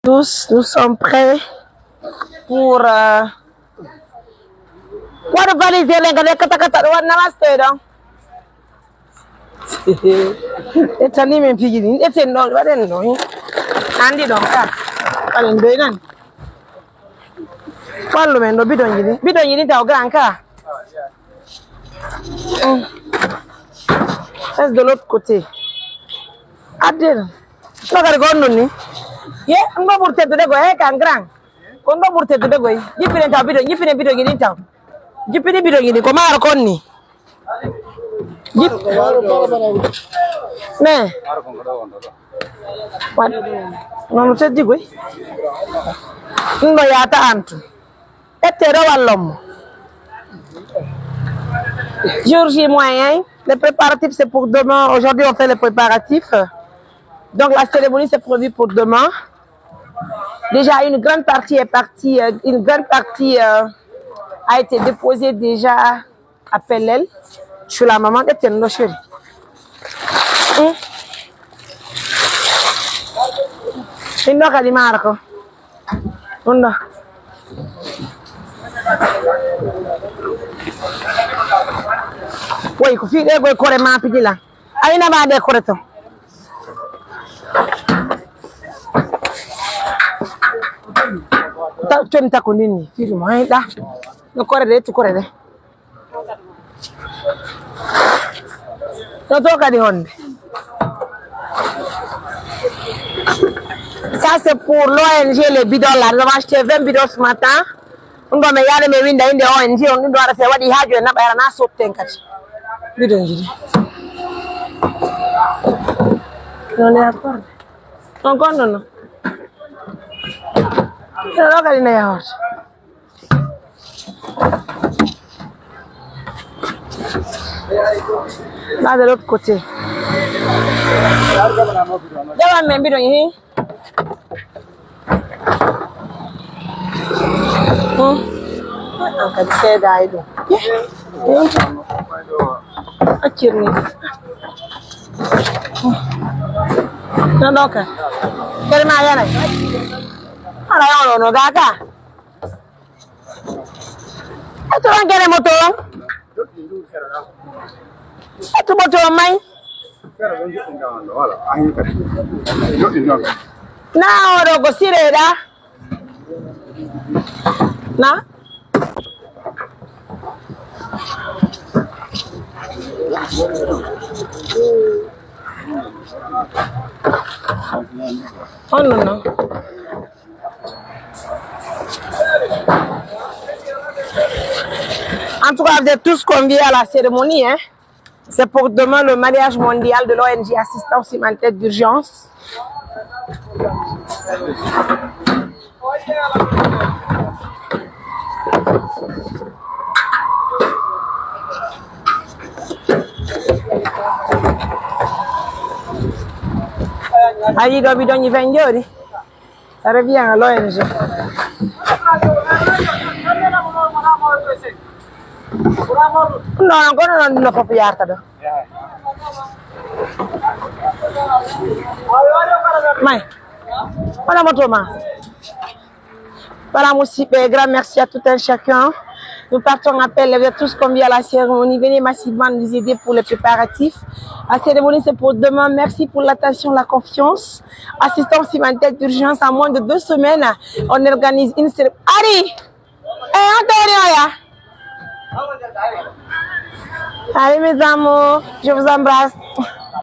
Tous, nous sommes prêts pour valider les kata namaste donc. Eta ni men pigini, eta no waden no. Andi donc ka. Palen doinan. Pallo men no bidon yini taw grand ka. Est de l'autre côté. Adel. Nagari gonno ni. Ye ngo burte de go he kan grand. Kondo burte de go. Yipine taw bidon yini taw. Yipine bidon yini ko mar konni. Mais what? Non c'è di qui? Non ya tanto. E te ro Jour J moyen. Les préparatifs c'est pour demain. Aujourd'hui on fait les préparatifs. Donc la cérémonie c'est prévu pour demain. Déjà une grande partie est partie. Une grande partie a été déposée déjà à Pelel. Je suis la maman de Tenno chérie. Indo kali marco. Undo. Woi ku fi go kore ma pidila. Aina ba de kore to. Ta tenta ko nini fi mo hay da. No kore de tu kore de. No to ka di honde. Ça c'est pour l'ONG les bidons là. Nous avons acheté 20 bidons ce matin. On doit me yale me winda inde ONG. On doit faire wadi hajo na bayana na sotten kati. Bidon jidi. Non est d'accord. Encore non. C'est là qu'elle n'est pas. Là de l'autre côté. Là même bidon yi. Angkat saya dah itu. Akhirnya. Nak doka. Dari mana ni? Ada orang orang dah kah? Itu orang kena motor. Itu motor mai. Nah, orang gosir dah. Nah. Oh non. En tout cas, vous êtes tous conviés à la cérémonie. Hein? C'est pour demain le mariage mondial de l'ONG Assistance Humanitaire d'Urgence. Aïe, doit bidon vendori. Ça revient à l'ONG. Non, ancora non l'ho proprio yartato. Mais, voilà mon Thomas. Voilà, un grand merci à tout un chacun. Nous partons en appel, vous êtes tous conviés à la cérémonie. Venez massivement nous aider pour les préparatifs. La cérémonie, c'est pour demain. Merci pour l'attention, la confiance. Assistance humanitaire d'urgence, en moins de 2 semaines, on organise une cérémonie. Ari! Antonio! Allez mes amours, je vous embrasse.